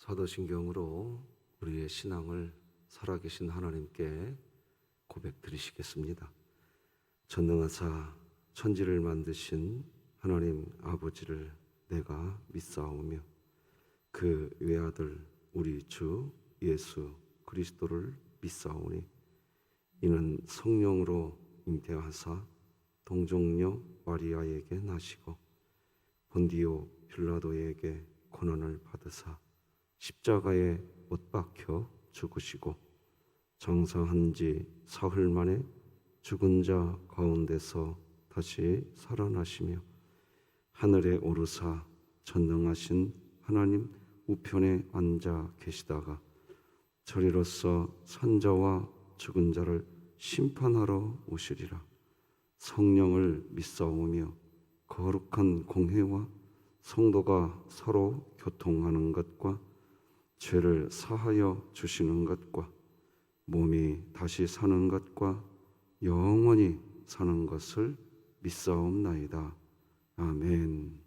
사도신경으로 우리의 신앙을 살아계신 하나님께 고백드리시겠습니다. 전능하사 천지를 만드신 하나님 아버지를 내가 믿사오며 그 외아들 우리 주 예수 그리스도를 믿사오니 이는 성령으로 잉태하사 동정녀 마리아에게 나시고 본디오 빌라도에게 고난을 받으사 십자가에 못 박혀 죽으시고 장사한 지 사흘 만에 죽은 자 가운데서 다시 살아나시며 하늘에 오르사 전능하신 하나님 우편에 앉아 계시다가 저리로서 산자와 죽은 자를 심판하러 오시리라. 성령을 믿사오며 거룩한 공회와 성도가 서로 교통하는 것과 죄를 사하여 주시는 것과 몸이 다시 사는 것과 영원히 사는 것을 믿사옵나이다. 아멘.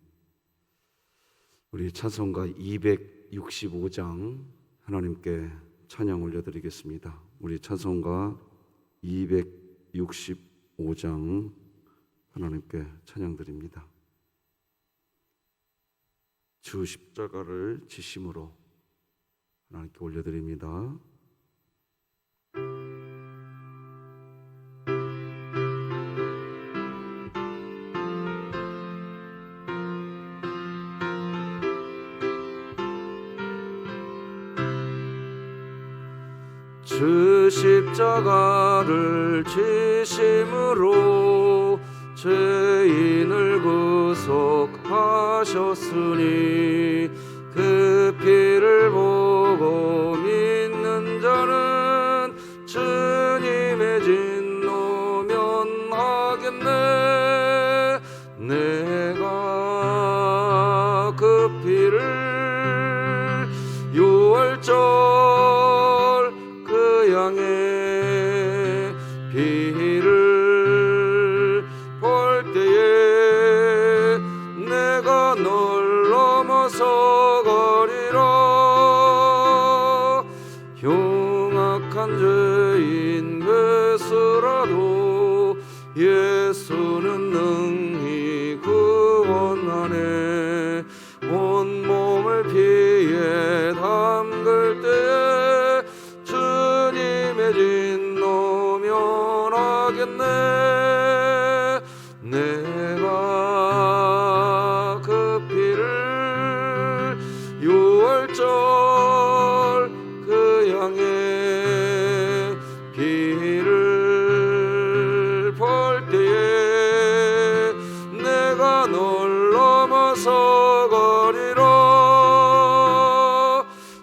우리 찬송가 265장 하나님께 찬양 올려드리겠습니다. 우리 찬송가 265장 하나님께 찬양드립니다. 주 십자가를 지심으로 하나님께 올려드립니다. 주 십자가를 지심으로 죄인을 구속하셨으니 그 피를 보고 믿는 자는 주님의 진노 면하겠네. 내가 그 피를 유월절 그 양의 피를 볼 때에 내가 널 넘어서 가리라. 흉악한 죄인 괴수라도 예수는 능히 구원하네. 온몸을 피에 담글 때에 주님의 진노 면하겠네. 내가 그 피를 유월절 그 양의 피를 볼 때에 내가 널 넘어서 가리라.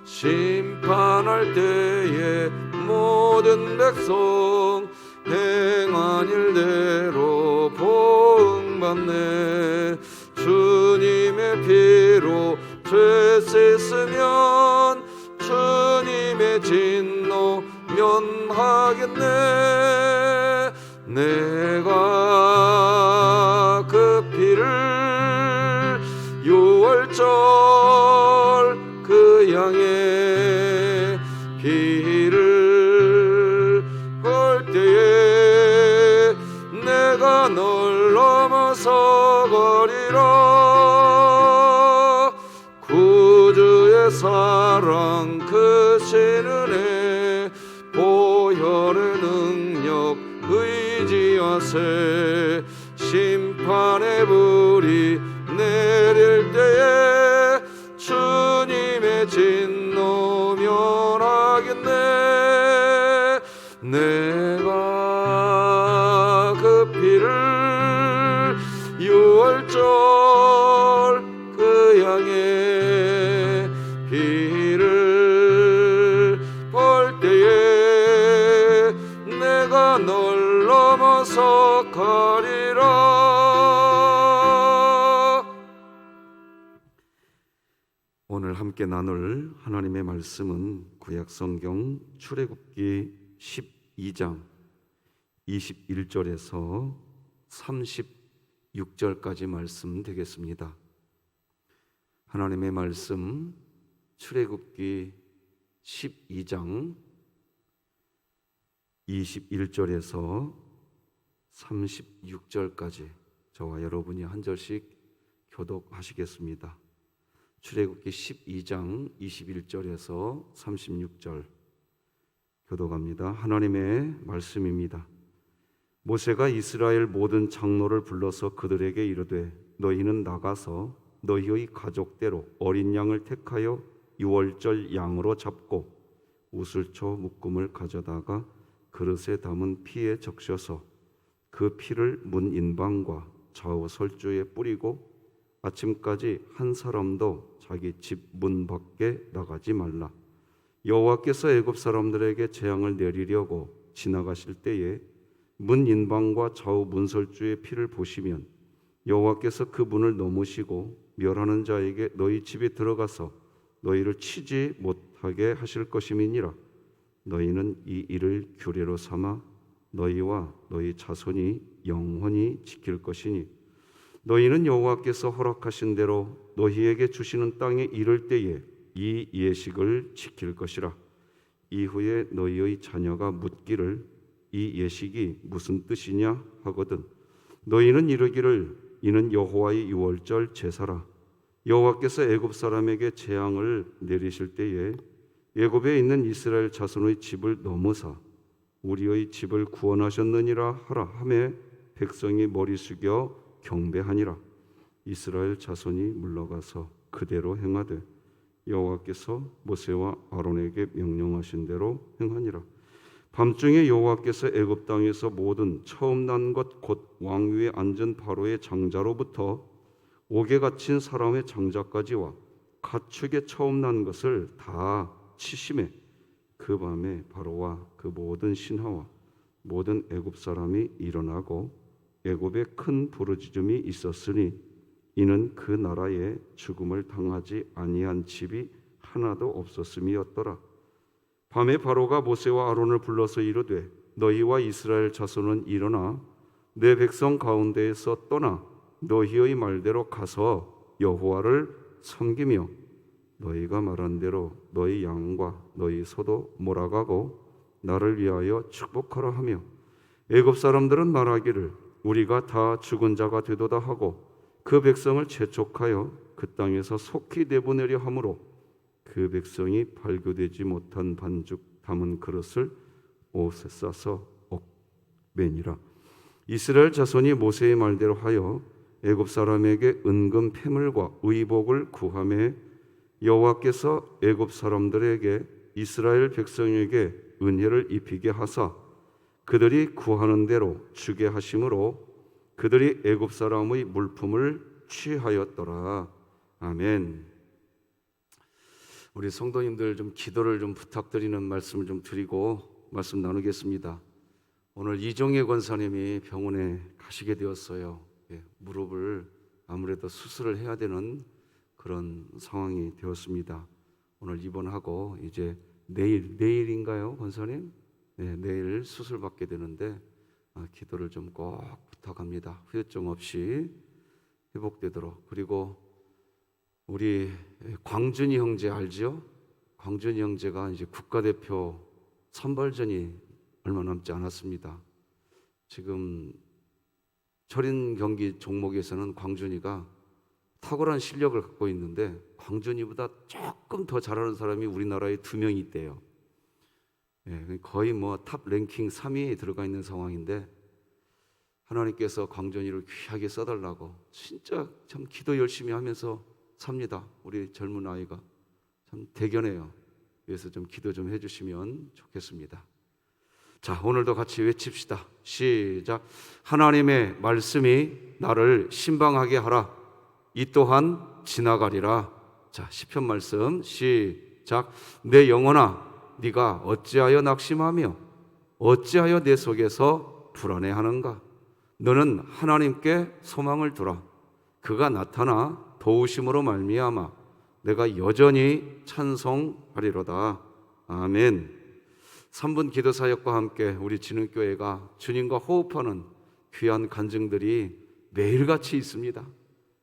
심판할 때에 모든 백성 행한 일대로 보응받네. 주님의 피로 죄 씻으면 주님의 진노 면하겠네. 내가 그 피를 유월절 그 양의 피를 볼 때에 내가 널 넘어서 가리라. 구주의 사랑 크신 은혜 보혈의 능력 의지하세. 심판의 불이 내릴 때에 주님의 진노 면하겠네. 내가 그 피를 유월절 그 양의 피를 볼 때에 내가 널 넘어서 가리라. 오늘 함께 나눌 하나님의 말씀은 구약성경 출애굽기 12장 21절에서 36절까지 말씀 되겠습니다. 하나님의 말씀 출애굽기 12장 21절에서 36절까지 저와 여러분이 한 절씩 교독하시겠습니다. 출애굽기 12장 21절에서 36절 교독합니다. 하나님의 말씀입니다. 모세가 이스라엘 모든 장로를 불러서 그들에게 이르되 너희는 나가서 너희의 가족대로 어린 양을 택하여 유월절 양으로 잡고 우슬초 묶음을 가져다가 그릇에 담은 피에 적셔서 그 피를 문 인방과 좌우 설주에 뿌리고 아침까지 한 사람도 자기 집 문 밖에 나가지 말라. 여호와께서 애굽 사람들에게 재앙을 내리려고 지나가실 때에 문 인방과 좌우 문설주의 피를 보시면 여호와께서 그 문을 넘으시고 멸하는 자에게 너희 집에 들어가서 너희를 치지 못하게 하실 것임이니라. 너희는 이 일을 규례로 삼아 너희와 너희 자손이 영원히 지킬 것이니 너희는 여호와께서 허락하신 대로 너희에게 주시는 땅에 이를 때에 이 예식을 지킬 것이라. 이후에 너희의 자녀가 묻기를 이 예식이 무슨 뜻이냐 하거든 너희는 이르기를 이는 여호와의 유월절 제사라. 여호와께서 애굽 사람에게 재앙을 내리실 때에 애굽에 있는 이스라엘 자손의 집을 넘으사 우리의 집을 구원하셨느니라 하라 하매 백성이 머리 숙여 경배하니라. 이스라엘 자손이 물러가서 그대로 행하되 여호와께서 모세와 아론에게 명령하신 대로 행하니라. 밤중에 여호와께서 애굽 땅에서 모든 처음 난 것 곧 왕 위에 앉은 바로의 장자로부터 옥에 갇힌 사람의 장자까지와 가축의 처음 난 것을 다 치심해 그 밤에 바로와 그 모든 신하와 모든 애굽 사람이 일어나고 애굽에 큰 부르짖음이 있었으니 이는 그 나라에 죽음을 당하지 아니한 집이 하나도 없었음이었더라. 밤에 바로가 모세와 아론을 불러서 이르되 너희와 이스라엘 자손은 일어나 내 백성 가운데에서 떠나 너희의 말대로 가서 여호와를 섬기며 너희가 말한 대로 너희 양과 너희 소도 몰아가고 나를 위하여 축복하라 하며 애굽 사람들은 말하기를 우리가 다 죽은 자가 되도다 하고 그 백성을 재촉하여 그 땅에서 속히 내보내려 하므로 그 백성이 발교되지 못한 반죽 담은 그릇을 옷에 싸서 옥매니라. 이스라엘 자손이 모세의 말대로 하여 애굽 사람에게 은금 패물과 의복을 구하매 여호와께서 애굽 사람들에게 이스라엘 백성에게 은혜를 입히게 하사 그들이 구하는 대로 주게 하심으로 그들이 애굽 사람의 물품을 취하였더라. 아멘. 우리 성도님들 좀 기도를 좀 부탁드리는 말씀을 좀 드리고 말씀 나누겠습니다. 오늘 이종혜 권사님이 병원에 가시게 되었어요. 무릎을 아무래도 수술을 해야 되는 그런 상황이 되었습니다. 오늘 입원하고 이제 내일인가요, 권사님? 네, 내일 수술 받게 되는데 기도를 좀 꼭 부탁합니다. 후유증 없이 회복되도록. 그리고 우리 광준이 형제 알지요? 광준이 형제가 이제 국가대표 선발전이 얼마 남지 않았습니다. 지금 철인 경기 종목에서는 광준이가 탁월한 실력을 갖고 있는데 광준이보다 조금 더 잘하는 사람이 우리나라에 2명이 있대요. 거의 뭐 탑 랭킹 3위에 들어가 있는 상황인데 하나님께서 광준이를 귀하게 써달라고 진짜 참 기도 열심히 하면서 삽니다. 우리 젊은 아이가 참 대견해요. 그래서 좀 기도 좀 해주시면 좋겠습니다. 자, 오늘도 같이 외칩시다. 시작. 하나님의 말씀이 나를 신방하게 하라. 이 또한 지나가리라. 자, 시편 말씀 시작. 내 영혼아 네가 어찌하여 낙심하며 어찌하여 내 속에서 불안해하는가. 너는 하나님께 소망을 두라. 그가 나타나 도우심으로 말미암아 내가 여전히 찬송하리로다. 아멘. 3분 기도 사역과 함께 우리 진흥교회가 주님과 호흡하는 귀한 간증들이 매일같이 있습니다.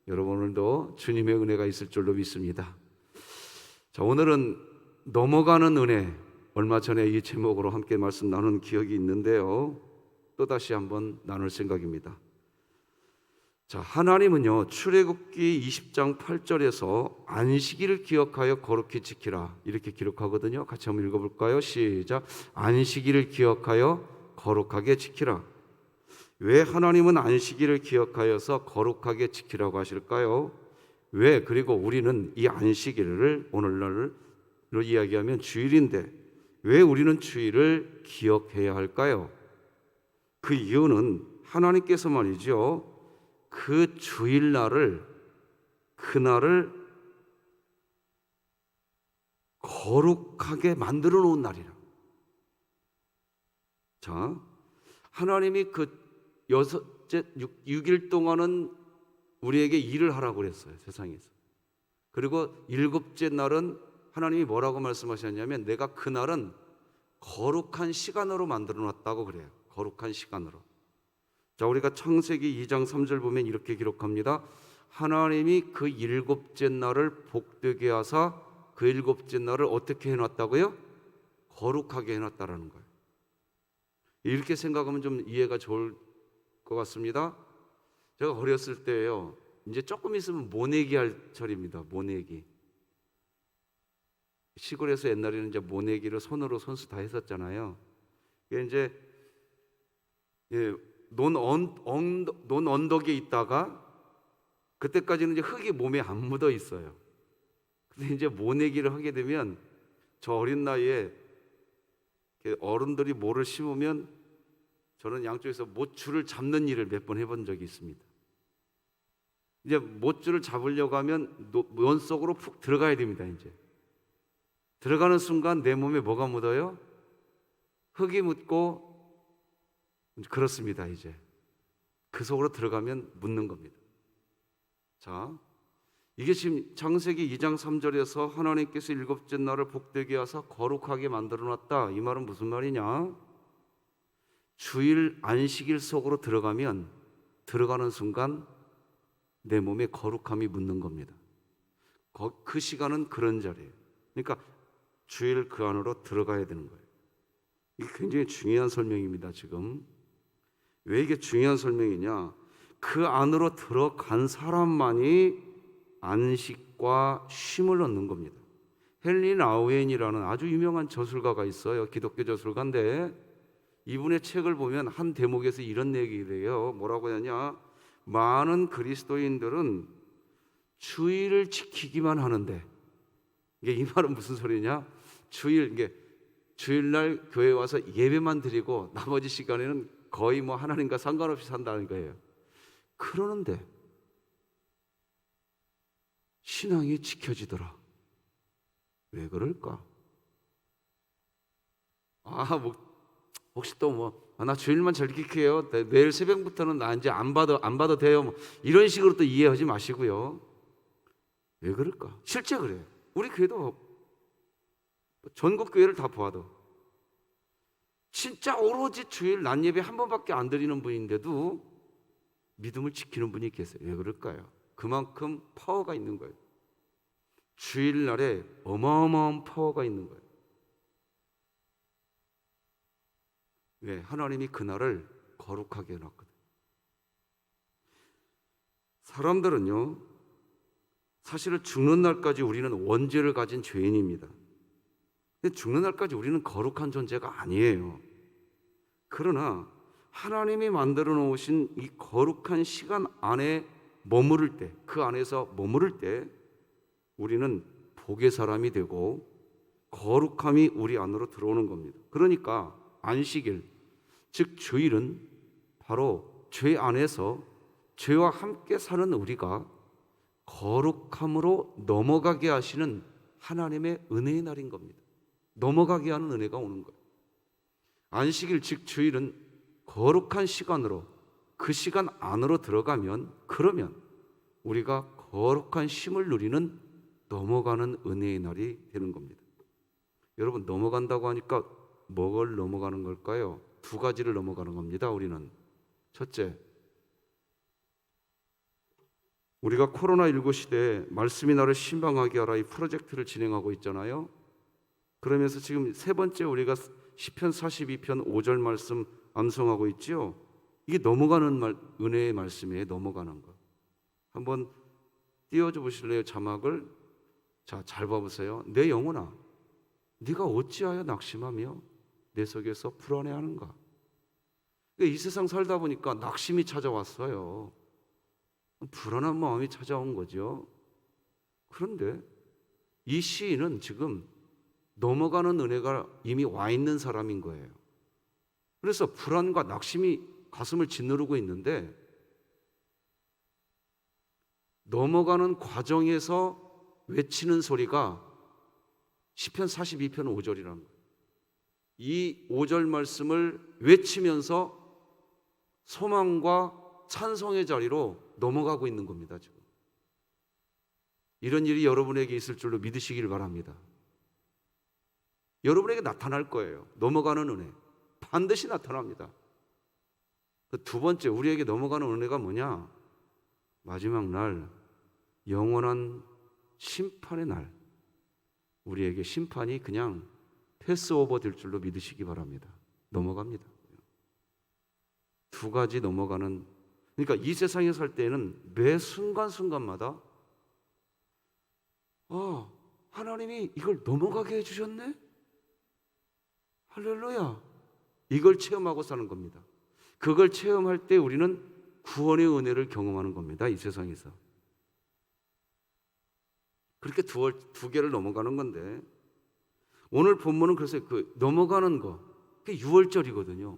여러분 오늘도 주님의 은혜가 있을 줄로 믿습니다. 자, 오늘은 넘어가는 은혜, 얼마 전에 이 제목으로 함께 말씀 나눈 기억이 있는데요. 또다시 한번 나눌 생각입니다. 자, 하나님은요, 출애굽기 20장 8절에서 안식일을 기억하여 거룩히 지키라 이렇게 기록하거든요. 같이 한번 읽어볼까요? 시작. 안식일을 기억하여 거룩하게 지키라. 왜 하나님은 안식일을 기억하여서 거룩하게 지키라고 하실까요? 왜? 그리고 우리는 이 안식일을 오늘날로 이야기하면 주일인데 왜 우리는 주일을 기억해야 할까요? 그 이유는 하나님께서 말이죠, 그 주일날을, 그날을 거룩하게 만들어 놓은 날이라. 자, 하나님이 그 여섯째 6일 동안은 우리에게 일을 하라고 그랬어요, 세상에서. 그리고 일곱째 날은 하나님이 뭐라고 말씀하셨냐면 내가 그날은 거룩한 시간으로 만들어 놨다고 그래요. 거룩한 시간으로. 자, 우리가 창세기 2장 3절 보면 이렇게 기록합니다. 하나님이 그 일곱째 날을 복되게 하사 그 일곱째 날을 어떻게 해놨다고요? 거룩하게 해놨다라는 거예요. 이렇게 생각하면 좀 이해가 좋을 것 같습니다. 제가 어렸을 때요, 이제 조금 있으면 모내기 할 철입니다. 모내기. 시골에서 옛날에는 이제 모내기를 손으로 손수 다 했었잖아요. 이게 이제 논 언덕에 있다가 그때까지는 이제 흙이 몸에 안 묻어 있어요. 근데 이제 모내기를 하게 되면 저 어린 나이에 어른들이 모를 심으면 저는 양쪽에서 못줄을 잡는 일을 몇 번 해본 적이 있습니다. 이제 못줄을 잡으려고 하면 논 속으로 푹 들어가야 됩니다. 이제 들어가는 순간 내 몸에 뭐가 묻어요? 흙이 묻고 그렇습니다. 이제 그 속으로 들어가면 묻는 겁니다. 자, 이게 지금 창세기 2장 3절에서 하나님께서 일곱째 날을 복되게 하사 거룩하게 만들어 놨다. 이 말은 무슨 말이냐? 주일 안식일 속으로 들어가면 들어가는 순간 내 몸에 거룩함이 묻는 겁니다. 그 시간은 그런 자리예요. 그러니까 주일 그 안으로 들어가야 되는 거예요. 이게 굉장히 중요한 설명입니다. 지금 왜 이게 중요한 설명이냐? 그 안으로 들어간 사람만이 안식과 쉼을 얻는 겁니다. 헨리 나우엔이라는 아주 유명한 저술가가 있어요. 기독교 저술가인데 이분의 책을 보면 한 대목에서 이런 얘기를 해요. 뭐라고 하냐? 많은 그리스도인들은 주일을 지키기만 하는데, 이게 이 말은 무슨 소리냐? 주일날 교회 와서 예배만 드리고 나머지 시간에는 거의 뭐 하나님과 상관없이 산다는 거예요. 그러는데 신앙이 지켜지더라. 왜 그럴까? 혹시 또 나 주일만 잘 지킬게요. 내일 새벽부터는 나 이제 안 봐도 돼요. 이런 식으로 또 이해하지 마시고요. 왜 그럴까? 실제 그래요. 우리 교회도 전국 교회를 다 보아도 진짜 오로지 주일 낮 예배 한 번밖에 안 드리는 분인데도 믿음을 지키는 분이 계세요. 왜 그럴까요? 그만큼 파워가 있는 거예요. 주일날에 어마어마한 파워가 있는 거예요. 왜? 하나님이 그날을 거룩하게 해놨거든요. 사람들은요, 사실은 죽는 날까지 우리는 원죄를 가진 죄인입니다. 근데 죽는 날까지 우리는 거룩한 존재가 아니에요. 그러나 하나님이 만들어 놓으신 이 거룩한 시간 안에 머무를 때, 그 안에서 머무를 때 우리는 복의 사람이 되고 거룩함이 우리 안으로 들어오는 겁니다. 그러니까 안식일, 즉 주일은 바로 죄 안에서 죄와 함께 사는 우리가 거룩함으로 넘어가게 하시는 하나님의 은혜의 날인 겁니다. 넘어가게 하는 은혜가 오는 거예요. 안식일 즉 주일은 거룩한 시간으로 그 시간 안으로 들어가면, 그러면 우리가 거룩한 쉼을 누리는 넘어가는 은혜의 날이 되는 겁니다. 여러분, 넘어간다고 하니까 뭘 넘어가는 걸까요? 두 가지를 넘어가는 겁니다. 우리는 첫째, 우리가 코로나19 시대에 말씀이 나를 신방하게 하라 이 프로젝트를 진행하고 있잖아요. 그러면서 지금 세 번째 우리가 시편 42편 5절 말씀 암송하고 있지요. 이게 넘어가는 은혜의 말씀이에요. 넘어가는 거. 한번 띄워줘 보실래요? 자막을. 자, 잘 봐보세요. 내 영혼아, 네가 어찌하여 낙심하며 내 속에서 불안해하는가? 이 세상 살다 보니까 낙심이 찾아왔어요. 불안한 마음이 찾아온 거죠. 그런데 이 시인은 지금 넘어가는 은혜가 이미 와 있는 사람인 거예요. 그래서 불안과 낙심이 가슴을 짓누르고 있는데 넘어가는 과정에서 외치는 소리가 시편 42편 5절이라는 거예요. 이 5절 말씀을 외치면서 소망과 찬송의 자리로 넘어가고 있는 겁니다. 지금 이런 일이 여러분에게 있을 줄로 믿으시길 바랍니다. 여러분에게 나타날 거예요. 넘어가는 은혜 반드시 나타납니다. 두 번째, 우리에게 넘어가는 은혜가 뭐냐? 마지막 날, 영원한 심판의 날, 우리에게 심판이 그냥 패스오버 될 줄로 믿으시기 바랍니다. 넘어갑니다. 두 가지 넘어가는, 그러니까 이 세상에 살 때는 매 순간순간마다 하나님이 이걸 넘어가게 해주셨네? 할렐루야! 이걸 체험하고 사는 겁니다. 그걸 체험할 때 우리는 구원의 은혜를 경험하는 겁니다. 이 세상에서. 그렇게 두 개를 넘어가는 건데, 오늘 본문은 그래서 그 넘어가는 거, 그게 6월절이거든요.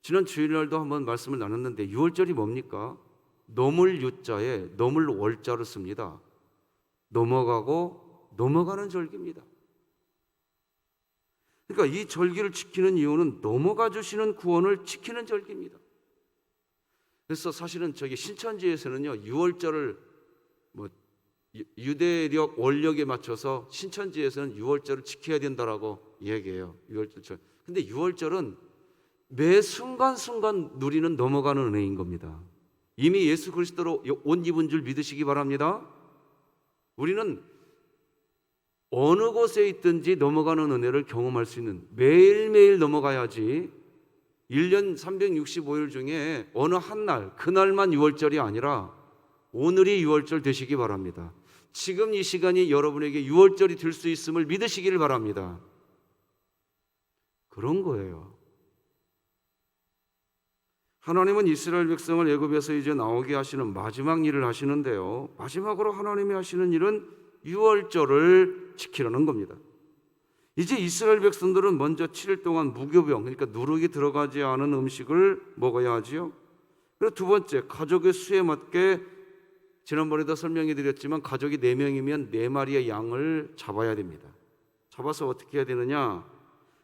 지난 주일날도 한번 말씀을 나눴는데 6월절이 뭡니까? 넘을 유자에 넘을 월자를 씁니다. 넘어가고 넘어가는 절기입니다. 그러니까 이 절기를 지키는 이유는 넘어가 주시는 구원을 지키는 절기입니다. 그래서 사실은 저기 신천지에서는요, 6월절을 유대력 원력에 맞춰서 신천지에서는 6월절을 지켜야 된다라고 얘기해요. 6월절. 근데 6월절은 매 순간순간 누리는 넘어가는 은혜인 겁니다. 이미 예수 그리스도로 옷 입은 줄 믿으시기 바랍니다. 우리는 어느 곳에 있든지 넘어가는 은혜를 경험할 수 있는, 매일매일 넘어가야지 1년 365일 중에 어느 한 날, 그날만 6월절이 아니라 오늘이 6월절 되시기 바랍니다. 지금 이 시간이 여러분에게 6월절이 될 수 있음을 믿으시기를 바랍니다. 그런 거예요. 하나님은 이스라엘 백성을 애굽에서 이제 나오게 하시는 마지막 일을 하시는데요, 마지막으로 하나님이 하시는 일은 6월절을 지키려는 겁니다. 이제 이스라엘 백성들은 먼저 7일 동안 무교병, 그러니까 누룩이 들어가지 않은 음식을 먹어야 하지요. 그리고 두 번째, 가족의 수에 맞게, 지난번에도 설명해 드렸지만 가족이 4명이면 4마리의 양을 잡아야 됩니다. 잡아서 어떻게 해야 되느냐?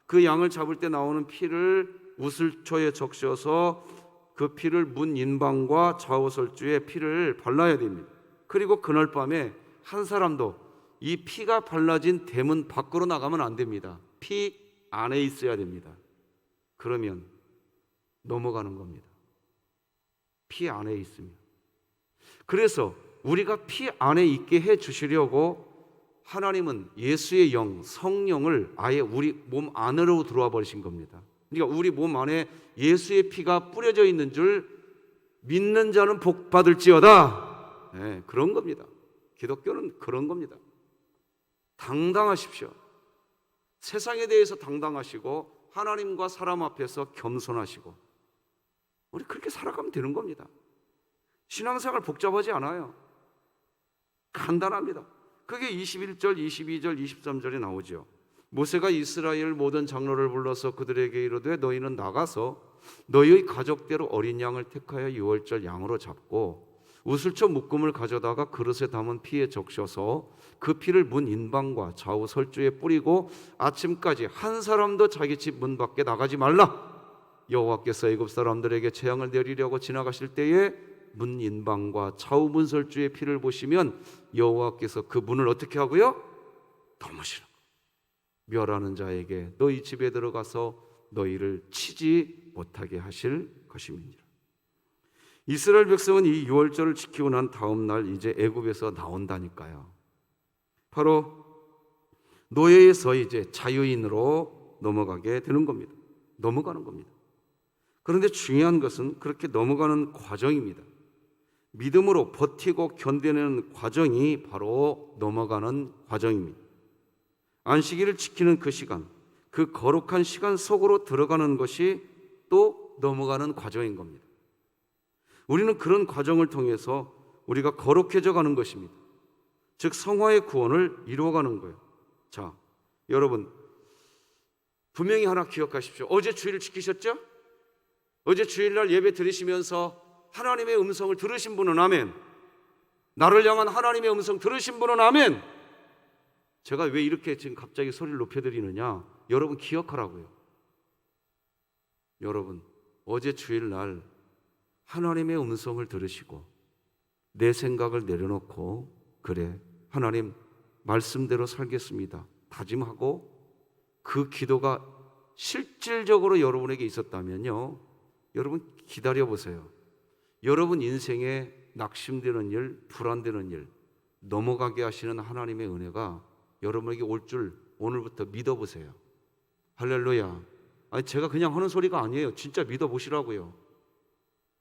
그 양을 잡을 때 나오는 피를 우슬초에 적셔서 그 피를 문 인방과 좌우설주에 피를 발라야 됩니다. 그리고 그날 밤에 한 사람도 이 피가 발라진 대문 밖으로 나가면 안 됩니다. 피 안에 있어야 됩니다. 그러면 넘어가는 겁니다. 피 안에 있으면. 그래서 우리가 피 안에 있게 해 주시려고 하나님은 예수의 영, 성령을 아예 우리 몸 안으로 들어와 버리신 겁니다. 그러니까 우리 몸 안에 예수의 피가 뿌려져 있는 줄 믿는 자는 복 받을지어다. 네, 그런 겁니다. 기독교는 그런 겁니다. 당당하십시오. 세상에 대해서 당당하시고 하나님과 사람 앞에서 겸손하시고, 우리 그렇게 살아가면 되는 겁니다. 신앙생활 복잡하지 않아요. 간단합니다. 그게 21절, 22절, 23절에 나오죠. 모세가 이스라엘 모든 장로를 불러서 그들에게 이르되 너희는 나가서 너희의 가족대로 어린 양을 택하여 6월절 양으로 잡고 우슬초 묶음을 가져다가 그릇에 담은 피에 적셔서 그 피를 문 인방과 좌우 설주에 뿌리고 아침까지 한 사람도 자기 집 문 밖에 나가지 말라. 여호와께서 애굽 사람들에게 재앙을 내리려고 지나가실 때에 문 인방과 좌우 문 설주의 피를 보시면 여호와께서 그 문을 어떻게 하고요? 넘으시는 거예요. 멸하는 자에게 너희 집에 들어가서 너희를 치지 못하게 하실 것임이니라. 이스라엘 백성은 이 유월절을 지키고 난 다음 날 이제 애굽에서 나온다니까요. 바로 노예에서 이제 자유인으로 넘어가게 되는 겁니다. 넘어가는 겁니다. 그런데 중요한 것은 그렇게 넘어가는 과정입니다. 믿음으로 버티고 견뎌내는 과정이 바로 넘어가는 과정입니다. 안식일을 지키는 그 시간, 그 거룩한 시간 속으로 들어가는 것이 또 넘어가는 과정인 겁니다. 우리는 그런 과정을 통해서 우리가 거룩해져 가는 것입니다. 즉 성화의 구원을 이루어가는 거예요. 자, 여러분 분명히 하나 기억하십시오. 어제 주일을 지키셨죠? 어제 주일날 예배 드리시면서 하나님의 음성을 들으신 분은 아멘. 나를 향한 하나님의 음성 들으신 분은 아멘. 제가 왜 이렇게 지금 갑자기 소리를 높여드리느냐? 여러분 기억하라고요. 여러분 어제 주일날 하나님의 음성을 들으시고 내 생각을 내려놓고 그래 하나님 말씀대로 살겠습니다 다짐하고 그 기도가 실질적으로 여러분에게 있었다면요, 여러분 기다려보세요. 여러분 인생에 낙심되는 일, 불안되는 일, 넘어가게 하시는 하나님의 은혜가 여러분에게 올 줄 오늘부터 믿어보세요. 할렐루야. 아니 제가 그냥 하는 소리가 아니에요. 진짜 믿어보시라고요.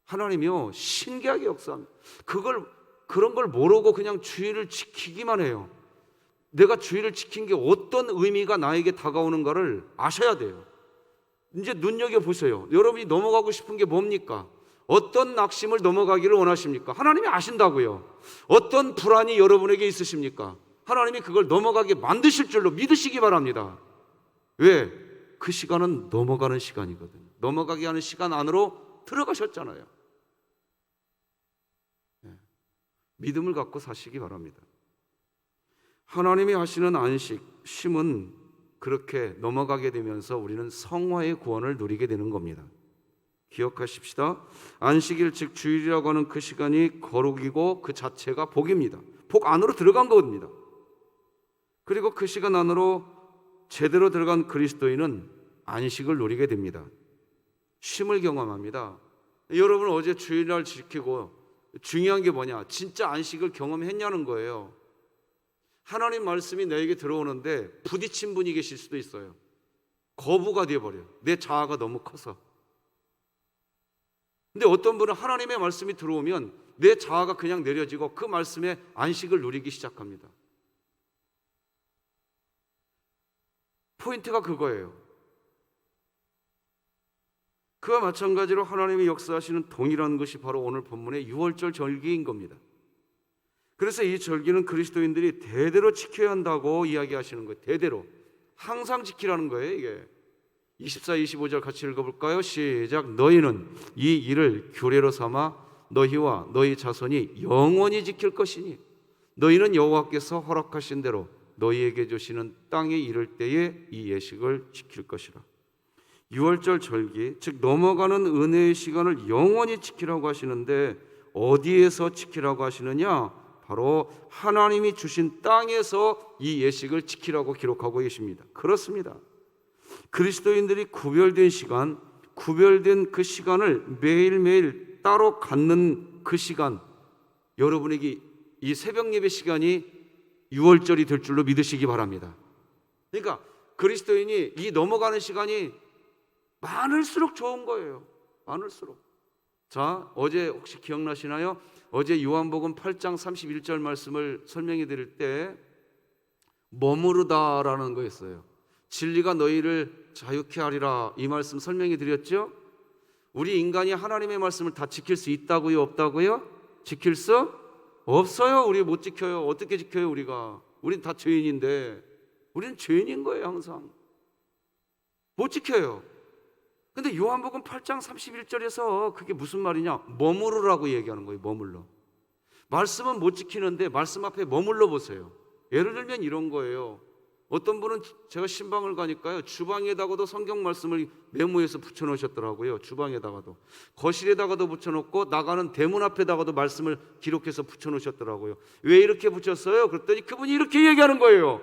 하나님이요 신기하게 역사합니다. 그런 걸 모르고 그냥 주일을 지키기만 해요. 내가 주일을 지킨 게 어떤 의미가 나에게 다가오는가를 아셔야 돼요. 이제 눈여겨보세요. 여러분이 넘어가고 싶은 게 뭡니까? 어떤 낙심을 넘어가기를 원하십니까? 하나님이 아신다고요. 어떤 불안이 여러분에게 있으십니까? 하나님이 그걸 넘어가게 만드실 줄로 믿으시기 바랍니다. 왜? 그 시간은 넘어가는 시간이거든요. 넘어가게 하는 시간 안으로 들어가셨잖아요. 믿음을 갖고 사시기 바랍니다. 하나님이 하시는 안식, 쉼은 그렇게 넘어가게 되면서 우리는 성화의 구원을 누리게 되는 겁니다. 기억하십시다. 안식일 즉 주일이라고 하는 그 시간이 거룩이고 그 자체가 복입니다. 복 안으로 들어간 겁니다. 그리고 그 시간 안으로 제대로 들어간 그리스도인은 안식을 누리게 됩니다. 쉼을 경험합니다. 여러분 어제 주일날 지키고 중요한 게 뭐냐? 진짜 안식을 경험했냐는 거예요. 하나님 말씀이 내게 들어오는데 부딪힌 분이 계실 수도 있어요. 거부가 되어버려요. 내 자아가 너무 커서. 근데 어떤 분은 하나님의 말씀이 들어오면 내 자아가 그냥 내려지고 그 말씀에 안식을 누리기 시작합니다. 포인트가 그거예요. 그와 마찬가지로 하나님이 역사하시는 동일한 것이 바로 오늘 본문의 유월절 절기인 겁니다. 그래서 이 절기는 그리스도인들이 대대로 지켜야 한다고 이야기하시는 거예요. 대대로 항상 지키라는 거예요. 이게 24, 25절 같이 읽어볼까요? 시작. 너희는 이 일을 규례로 삼아 너희와 너희 자손이 영원히 지킬 것이니 너희는 여호와께서 허락하신 대로 너희에게 주시는 땅에 이를 때에 이 예식을 지킬 것이라. 유월절 절기, 즉 넘어가는 은혜의 시간을 영원히 지키라고 하시는데 어디에서 지키라고 하시느냐? 바로 하나님이 주신 땅에서 이 예식을 지키라고 기록하고 계십니다. 그렇습니다. 그리스도인들이 구별된 시간, 구별된 그 시간을 매일매일 따로 갖는 그 시간, 여러분에게 이 새벽 예배 시간이 유월절이 될 줄로 믿으시기 바랍니다. 그러니까 그리스도인이 이 넘어가는 시간이 많을수록 좋은 거예요. 많을수록. 자, 어제 혹시 기억나시나요? 어제 요한복음 8장 31절 말씀을 설명해 드릴 때 머무르다라는 거였어요. 진리가 너희를 자유케 하리라, 이 말씀 설명해 드렸죠? 우리 인간이 하나님의 말씀을 다 지킬 수 있다고요? 없다고요? 지킬 수 없어요. 우리 못 지켜요. 어떻게 지켜요 우리가? 우린 다 죄인인데. 우리는 죄인인 거예요. 항상 못 지켜요. 근데 요한복음 8장 31절에서 그게 무슨 말이냐? 머무르라고 얘기하는 거예요. 머물러. 말씀은 못 지키는데 말씀 앞에 머물러 보세요. 예를 들면 이런 거예요. 어떤 분은 제가 신방을 가니까요, 주방에다가도 성경 말씀을 메모해서 붙여놓으셨더라고요. 주방에다가도, 거실에다가도 붙여놓고 나가는 대문 앞에다가도 말씀을 기록해서 붙여놓으셨더라고요. 왜 이렇게 붙였어요? 그랬더니 그분이 이렇게 얘기하는 거예요.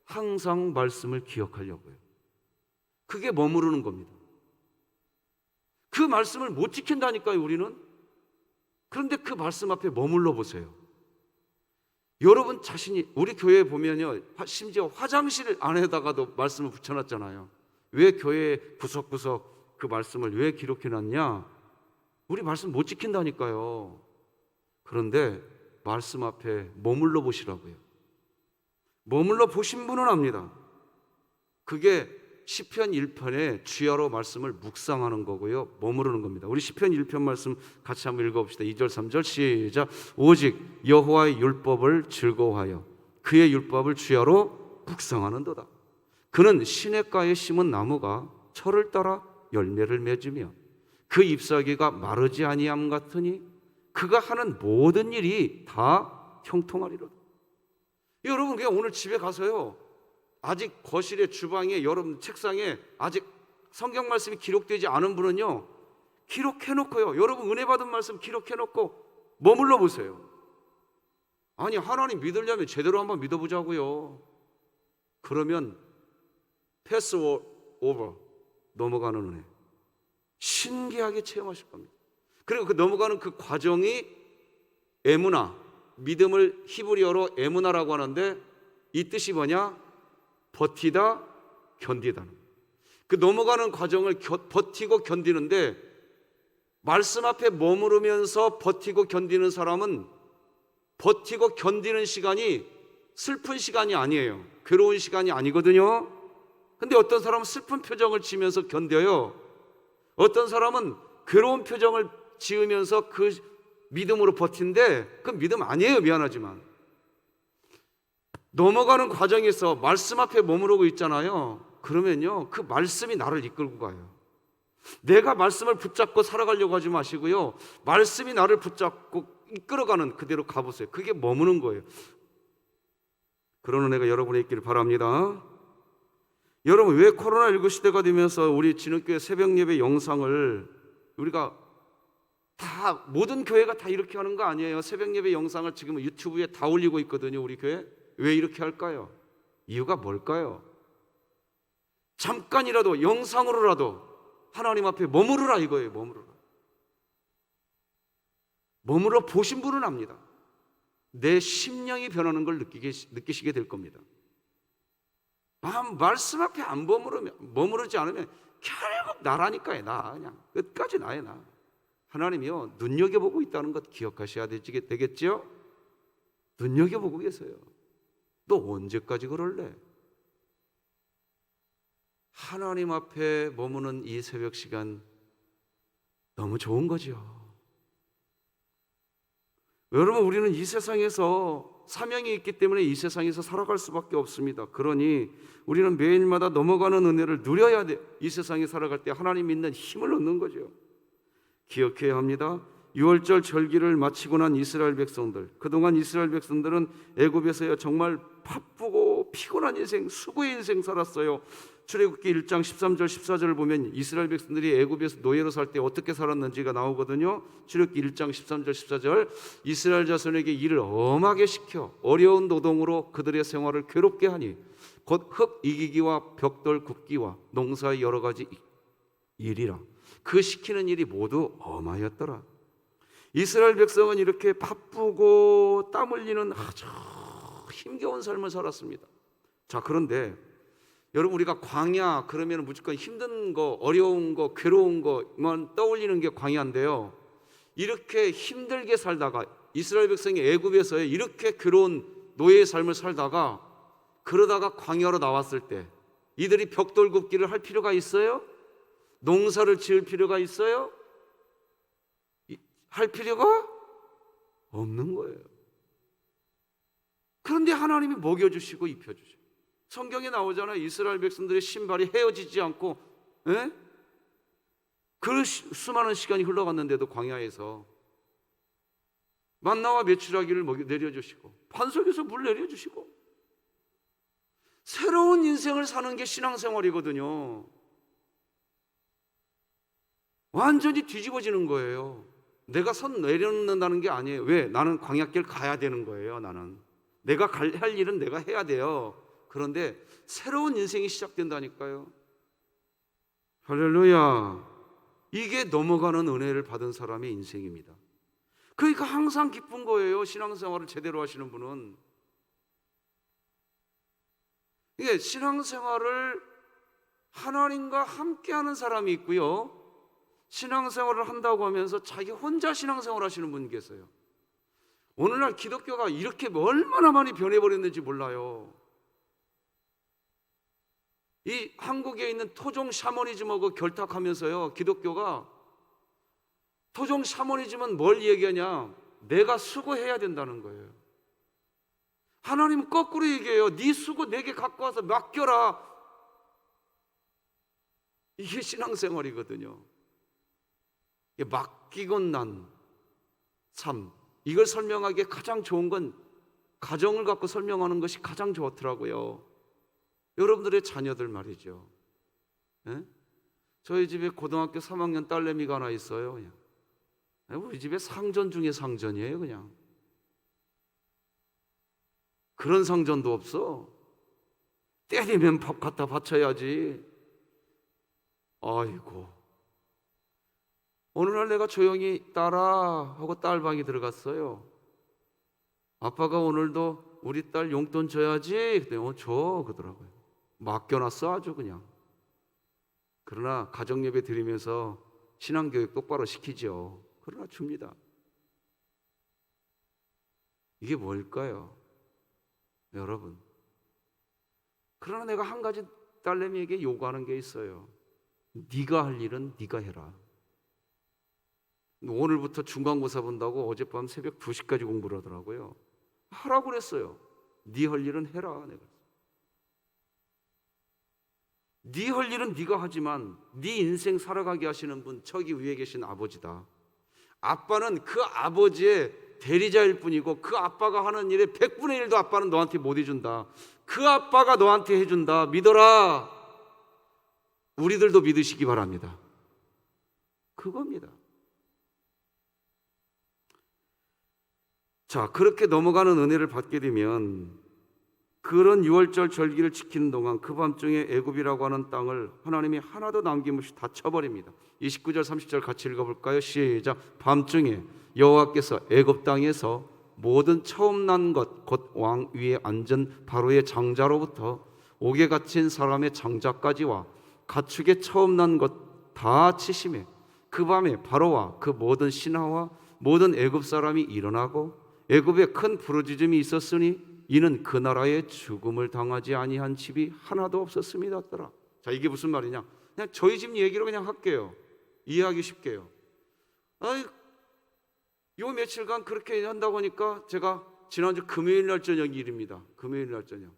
항상 말씀을 기억하려고요. 그게 머무르는 겁니다. 그 말씀을 못 지킨다니까요. 우리는 그런데 그 말씀 앞에 머물러 보세요. 여러분 자신이, 우리 교회에 보면요, 심지어 화장실 안에다가도 말씀을 붙여놨잖아요. 왜 교회 구석구석 그 말씀을 왜 기록해놨냐? 우리 말씀 못 지킨다니까요. 그런데 말씀 앞에 머물러 보시라고요. 머물러 보신 분은 압니다. 그게 시편 1편에 주야로 말씀을 묵상하는 거고요, 머무르는 겁니다. 우리 시편 1편 말씀 같이 한번 읽어봅시다. 2절 3절 시작. 오직 여호와의 율법을 즐거워하여 그의 율법을 주야로 묵상하는도다. 그는 시냇가에 심은 나무가 철을 따라 열매를 맺으며 그 잎사귀가 마르지 아니함 같으니 그가 하는 모든 일이 다 형통하리로다. 여러분, 그냥 오늘 집에 가서요, 아직 거실에, 주방에, 여러분 책상에 아직 성경 말씀이 기록되지 않은 분은요, 기록해놓고요, 여러분 은혜 받은 말씀 기록해놓고 머물러 보세요. 아니, 하나님 믿으려면 제대로 한번 믿어보자고요. 그러면 패스 오버, 넘어가는 은혜 신기하게 체험하실 겁니다. 그리고 그 넘어가는 그 과정이 에무나, 믿음을 히브리어로 에무나라고 하는데 이 뜻이 뭐냐? 버티다, 견디다. 그 넘어가는 과정을 버티고 견디는데, 말씀 앞에 머무르면서 버티고 견디는 사람은 버티고 견디는 시간이 슬픈 시간이 아니에요. 괴로운 시간이 아니거든요. 근데 어떤 사람은 슬픈 표정을 지으면서 견뎌요. 어떤 사람은 괴로운 표정을 지으면서 그 믿음으로 버틴데 그 믿음 아니에요. 미안하지만 넘어가는 과정에서 말씀 앞에 머무르고 있잖아요. 그러면요, 그 말씀이 나를 이끌고 가요. 내가 말씀을 붙잡고 살아가려고 하지 마시고요, 말씀이 나를 붙잡고 이끌어가는 그대로 가보세요. 그게 머무는 거예요. 그런 은혜가 여러분에 있기를 바랍니다. 여러분, 왜 코로나19 시대가 되면서 우리 진흥교회 새벽 예배 영상을 우리가 다, 모든 교회가 다 이렇게 하는 거 아니에요. 새벽 예배 영상을 지금 유튜브에 다 올리고 있거든요. 우리 교회 왜 이렇게 할까요? 이유가 뭘까요? 잠깐이라도 영상으로라도 하나님 앞에 머무르라 이거예요. 머무르라. 머물러 보신 분은 압니다. 내 심령이 변하는 걸 느끼시게 될 겁니다. 말씀 앞에 안 머무르지 않으면 결국 나라니까요. 나 그냥 끝까지 나의 나. 하나님이요, 눈여겨보고 있다는 것 기억하셔야 되겠죠? 눈여겨보고 계세요. 너 언제까지 그럴래? 하나님 앞에 머무는 이 새벽 시간 너무 좋은 거죠. 여러분, 우리는 이 세상에서 사명이 있기 때문에 이 세상에서 살아갈 수밖에 없습니다. 그러니 우리는 매일마다 넘어가는 은혜를 누려야 돼. 이 세상에 살아갈 때 하나님 믿는 힘을 얻는 거죠. 기억해야 합니다. 유월절 절기를 마치고 난 이스라엘 백성들, 그동안 이스라엘 백성들은 애굽에서 정말 바쁘고 피곤한 인생, 수고의 인생 살았어요. 출애굽기 1장 13절 14절을 보면 이스라엘 백성들이 애굽에서 노예로 살 때 어떻게 살았는지가 나오거든요. 출애굽기 1장 13절 14절, 이스라엘 자손에게 일을 엄하게 시켜 어려운 노동으로 그들의 생활을 괴롭게 하니 곧 흙 이기기와 벽돌 굽기와 농사의 여러 가지 일이라. 그 시키는 일이 모두 엄하였더라. 이스라엘 백성은 이렇게 바쁘고 땀 흘리는 아주 힘겨운 삶을 살았습니다. 자, 그런데 여러분, 우리가 광야 그러면 무조건 힘든 거, 어려운 거, 괴로운 거만 떠올리는 게 광야인데요, 이렇게 힘들게 살다가 이스라엘 백성이 애굽에서의 이렇게 괴로운 노예의 삶을 살다가 그러다가 광야로 나왔을 때 이들이 벽돌 굽기를 할 필요가 있어요? 농사를 지을 필요가 있어요? 할 필요가 없는 거예요. 그런데 하나님이 먹여주시고 입혀주시고, 성경에 나오잖아요. 이스라엘 백성들의 신발이 헤어지지 않고, 그 수많은 시간이 흘러갔는데도 광야에서 만나와 메추라기를 내려주시고 반석에서 물 내려주시고, 새로운 인생을 사는 게 신앙생활이거든요. 완전히 뒤집어지는 거예요. 내가 선 내려놓는다는 게 아니에요. 왜? 나는 광야길 가야 되는 거예요. 나는 내가 할 일은 내가 해야 돼요. 그런데 새로운 인생이 시작된다니까요. 할렐루야. 이게 넘어가는 은혜를 받은 사람의 인생입니다. 그러니까 항상 기쁜 거예요. 신앙생활을 제대로 하시는 분은. 이게 신앙생활을 하나님과 함께하는 사람이 있고요, 신앙생활을 한다고 하면서 자기 혼자 신앙생활 하시는 분 계세요. 오늘날 기독교가 이렇게 얼마나 많이 변해버렸는지 몰라요. 이 한국에 있는 토종 샤머니즘하고 결탁하면서요, 기독교가, 토종 샤머니즘은 뭘 얘기하냐, 내가 수고해야 된다는 거예요. 하나님은 거꾸로 얘기해요. 네 수고 내게 갖고 와서 맡겨라. 이게 신앙생활이거든요. 맡기곤 난 삶, 이걸 설명하기에 가장 좋은 건 가정을 갖고 설명하는 것이 가장 좋더라고요. 여러분들의 자녀들 말이죠. 예? 저희 집에 고등학교 3학년 딸내미가 하나 있어요. 그냥. 우리 집에 상전 중에 상전이에요. 그냥 그런 상전도 없어. 때리면 밥 갖다 바쳐야지. 아이고, 어느 날 내가 조용히 딸아 하고 딸방에 들어갔어요. 아빠가 오늘도 우리 딸 용돈 줘야지. 그때 줘 그러더라고요. 맡겨놨어 아주 그냥. 그러나 가정예배 드리면서 신앙교육 똑바로 시키죠. 그러나 줍니다. 이게 뭘까요? 여러분, 그러나 내가 한 가지 딸내미에게 요구하는 게 있어요. 네가 할 일은 네가 해라. 오늘부터 중간고사 본다고 어젯밤 새벽 2시까지 공부를 하더라고요. 하라고 그랬어요. 네 할 일은 해라. 내가. 네 할 일은 네가 하지만 네 인생 살아가게 하시는 분, 저기 위에 계신 아버지다. 아빠는 그 아버지의 대리자일 뿐이고 그 아빠가 하는 일의 100분의 1도 아빠는 너한테 못 해준다. 그 아빠가 너한테 해준다. 믿어라. 우리들도 믿으시기 바랍니다. 그겁니다. 자, 그렇게 넘어가는 은혜를 받게 되면 그런 유월절 절기를 지키는 동안 그 밤중에 애굽이라고 하는 땅을 하나님이 하나도 남김없이 다 쳐버립니다. 29절 30절 같이 읽어볼까요? 시작. 밤중에 여호와께서 애굽 땅에서 모든 처음 난 것 곧 왕 위에 앉은 바로의 장자로부터 옥에 갇힌 사람의 장자까지와 가축의 처음 난 것 다 치심해 그 밤에 바로와 그 모든 신하와 모든 애굽 사람이 일어나고 애굽에 큰 부르짖음이 있었으니 이는 그 나라에 죽음을 당하지 아니한 집이 하나도 없었습니다. 자, 이게 무슨 말이냐? 그냥 저희 집 얘기로 그냥 할게요. 이해하기 쉽게요. 요 며칠간 그렇게 한다고 하니까 제가 지난주 금요일 날 저녁 일입니다. 금요일 날 저녁.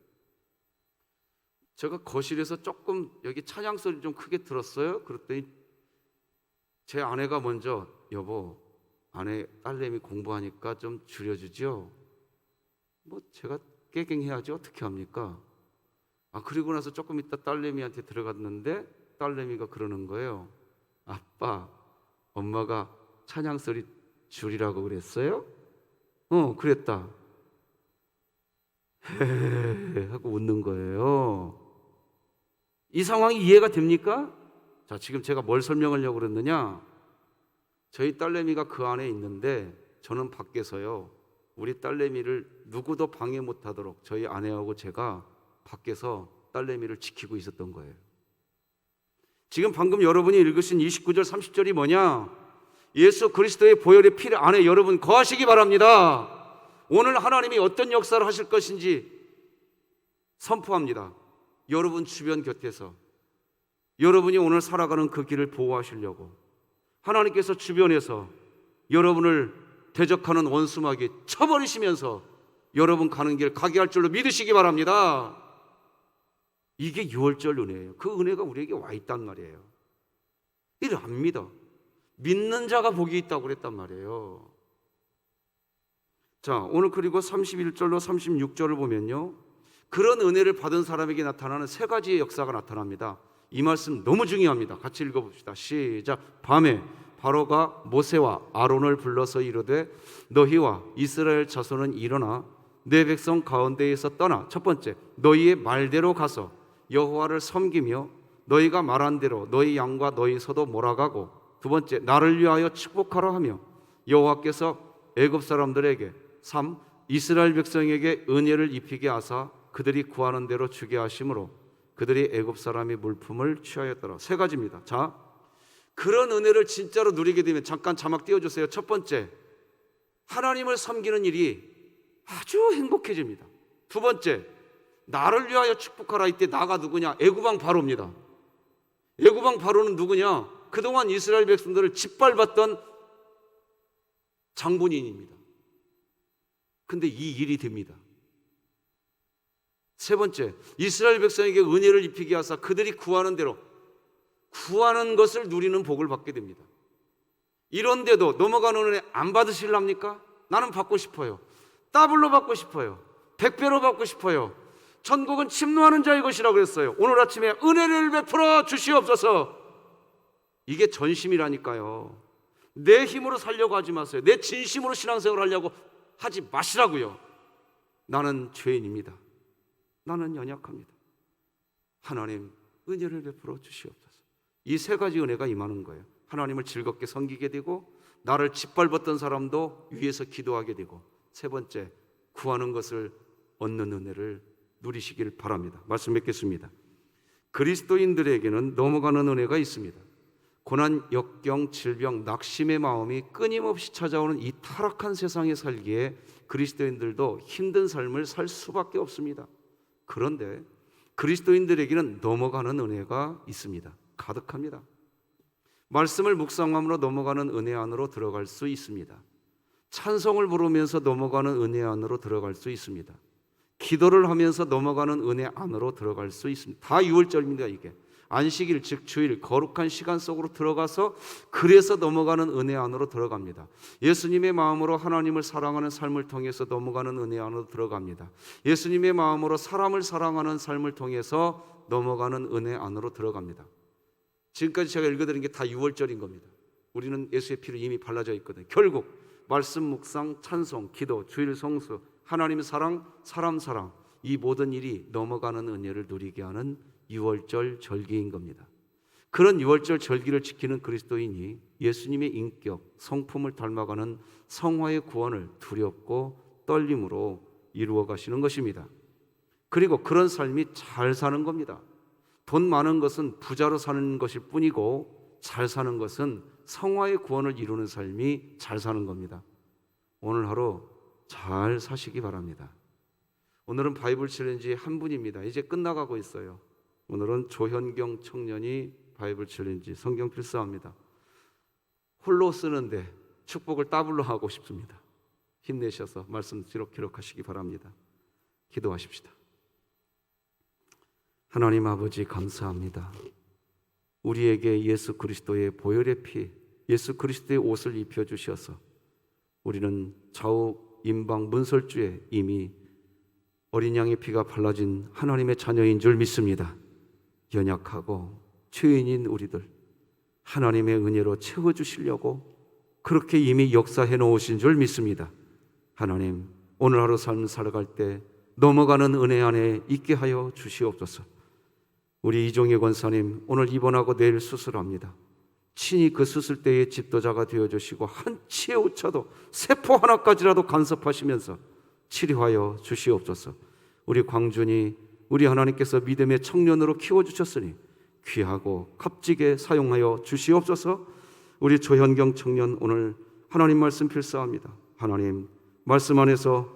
제가 거실에서 조금 여기 찬양 소리 좀 크게 들었어요. 그랬더니 제 아내가 먼저 여보, 아내 딸내미 공부하니까 좀 줄여주죠. 뭐 제가 깨갱해야지 어떻게 합니까? 그리고 나서 조금 있다 딸내미한테 들어갔는데 딸내미가 그러는 거예요. 아빠, 엄마가 찬양 소리 줄이라고 그랬어요? 그랬다. 헤헤헤 하고 웃는 거예요. 이 상황이 이해가 됩니까? 자, 지금 제가 뭘 설명하려고 그랬느냐? 저희 딸내미가 그 안에 있는데 저는 밖에서요, 우리 딸내미를 누구도 방해 못하도록 저희 아내하고 제가 밖에서 딸내미를 지키고 있었던 거예요. 지금 방금 여러분이 읽으신 29절 30절이 뭐냐? 예수 그리스도의 보혈의 피 안에 여러분 거하시기 바랍니다. 오늘 하나님이 어떤 역사를 하실 것인지 선포합니다. 여러분 주변 곁에서 여러분이 오늘 살아가는 그 길을 보호하시려고 하나님께서 주변에서 여러분을 대적하는 원수마귀 쳐버리시면서 여러분 가는 길 가게 할 줄로 믿으시기 바랍니다. 이게 유월절 은혜예요. 그 은혜가 우리에게 와 있단 말이에요. 이를 안 믿어. 믿는 자가 복이 있다고 그랬단 말이에요. 자, 오늘 그리고 31절로 36절을 보면요, 그런 은혜를 받은 사람에게 나타나는 세 가지의 역사가 나타납니다. 이 말씀 너무 중요합니다. 같이 읽어봅시다. 시작. 밤에 바로가 모세와 아론을 불러서 이르되 너희와 이스라엘 자손은 일어나 내 백성 가운데에서 떠나 첫 번째 너희의 말대로 가서 여호와를 섬기며 너희가 말한 대로 너희 양과 너희 소도 몰아가고 두 번째 나를 위하여 축복하라 하며 여호와께서 애굽 사람들에게 3. 이스라엘 백성에게 은혜를 입히게 하사 그들이 구하는 대로 주게 하심으로 그들이 애굽 사람의 물품을 취하였더라. 세 가지입니다. 자, 그런 은혜를 진짜로 누리게 되면 잠깐 자막 띄워주세요. 첫 번째, 하나님을 섬기는 일이 아주 행복해집니다. 두 번째, 나를 위하여 축복하라. 이때 나가 누구냐? 애굽왕 바로입니다. 애굽왕 바로는 누구냐? 그동안 이스라엘 백성들을 짓밟았던 장본인입니다. 근데 이 일이 됩니다. 세 번째, 이스라엘 백성에게 은혜를 입히게 하사 그들이 구하는 대로 구하는 것을 누리는 복을 받게 됩니다. 이런데도 넘어가는 은혜 안 받으실랍니까? 나는 받고 싶어요. 더블로 받고 싶어요. 100배로 받고 싶어요. 천국은 침노하는 자의 것이라고 그랬어요. 오늘 아침에 은혜를 베풀어 주시옵소서. 이게 전심이라니까요. 내 힘으로 살려고 하지 마세요. 내 진심으로 신앙생활을 하려고 하지 마시라고요. 나는 죄인입니다. 나는 연약합니다. 하나님 은혜를 베풀어 주시옵소서. 이 세 가지 은혜가 임하는 거예요. 하나님을 즐겁게 섬기게 되고, 나를 짓밟았던 사람도 위에서 기도하게 되고, 세 번째, 구하는 것을 얻는 은혜를 누리시길 바랍니다. 말씀 맺겠습니다. 그리스도인들에게는 넘어가는 은혜가 있습니다. 고난, 역경, 질병, 낙심의 마음이 끊임없이 찾아오는 이 타락한 세상에 살기에 그리스도인들도 힘든 삶을 살 수밖에 없습니다. 그런데 그리스도인들에게는 넘어가는 은혜가 있습니다. 가득합니다. 말씀을 묵상함으로 넘어가는 은혜 안으로 들어갈 수 있습니다. 찬송을 부르면서 넘어가는 은혜 안으로 들어갈 수 있습니다. 기도를 하면서 넘어가는 은혜 안으로 들어갈 수 있습니다. 다 6월절입니다. 이게 안식일 즉 주일 거룩한 시간 속으로 들어가서 그래서 넘어가는 은혜 안으로 들어갑니다. 예수님의 마음으로 하나님을 사랑하는 삶을 통해서 넘어가는 은혜 안으로 들어갑니다. 예수님의 마음으로 사람을 사랑하는 삶을 통해서 넘어가는 은혜 안으로 들어갑니다. 지금까지 제가 읽어드린 게 다 6월절인 겁니다. 우리는 예수의 피로 이미 발라져 있거든요. 결국 말씀 묵상, 찬송, 기도, 주일 성수, 하나님의 사랑, 사람 사랑, 이 모든 일이 넘어가는 은혜를 누리게 하는 6월절 절기인 겁니다. 그런 6월절 절기를 지키는 그리스도인이 예수님의 인격, 성품을 닮아가는 성화의 구원을 두렵고 떨림으로 이루어 가시는 것입니다. 그리고 그런 삶이 잘 사는 겁니다. 돈 많은 것은 부자로 사는 것일 뿐이고, 잘 사는 것은 성화의 구원을 이루는 삶이 잘 사는 겁니다. 오늘 하루 잘 사시기 바랍니다. 오늘은 바이블 챌린지 한 분입니다. 이제 끝나가고 있어요. 오늘은 조현경 청년이 바이블 챌린지 성경 필사합니다. 홀로 쓰는데 축복을 더블로 하고 싶습니다. 힘내셔서 말씀 기록하시기 바랍니다. 기도하십시다. 하나님 아버지 감사합니다. 우리에게 예수 그리스도의 보혈의 피, 예수 그리스도의 옷을 입혀주셔서 우리는 좌우 임방 문설주에 이미 어린 양의 피가 발라진 하나님의 자녀인 줄 믿습니다. 연약하고 죄인인 우리들 하나님의 은혜로 채워주시려고 그렇게 이미 역사해 놓으신 줄 믿습니다. 하나님, 오늘 하루 삶 살아갈 때 넘어가는 은혜 안에 있게 하여 주시옵소서. 우리 이종혜 권사님 오늘 입원하고 내일 수술합니다. 친히 그 수술 때의 집도자가 되어주시고 한 치의 오차도 세포 하나까지라도 간섭하시면서 치료하여 주시옵소서. 우리 광준이 우리 하나님께서 믿음의 청년으로 키워주셨으니 귀하고 값지게 사용하여 주시옵소서. 우리 조현경 청년 오늘 하나님 말씀 필사합니다. 하나님 말씀 안에서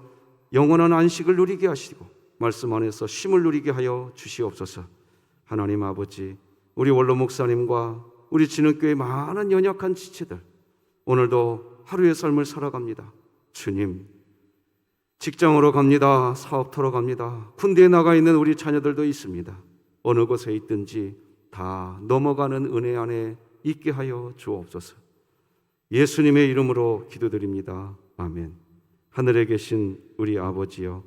영원한 안식을 누리게 하시고 말씀 안에서 쉼을 누리게 하여 주시옵소서. 하나님 아버지, 우리 원로 목사님과 우리 진흥교회 많은 연약한 지체들 오늘도 하루의 삶을 살아갑니다. 주님, 직장으로 갑니다. 사업터로 갑니다. 군대에 나가 있는 우리 자녀들도 있습니다. 어느 곳에 있든지 다 넘어가는 은혜 안에 있게 하여 주옵소서. 예수님의 이름으로 기도드립니다. 아멘. 하늘에 계신 우리 아버지여,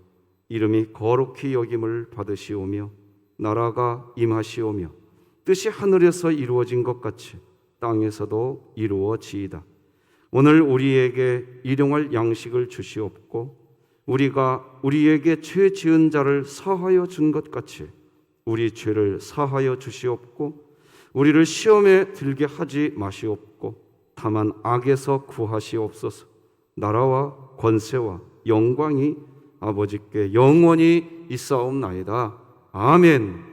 이름이 거룩히 여김을 받으시오며 나라가 임하시오며 뜻이 하늘에서 이루어진 것 같이 땅에서도 이루어지이다. 오늘 우리에게 일용할 양식을 주시옵고 우리가 우리에게 죄 지은 자를 사하여 준 것 같이 우리 죄를 사하여 주시옵고 우리를 시험에 들게 하지 마시옵고 다만 악에서 구하시옵소서. 나라와 권세와 영광이 아버지께 영원히 있사옵나이다. 아멘.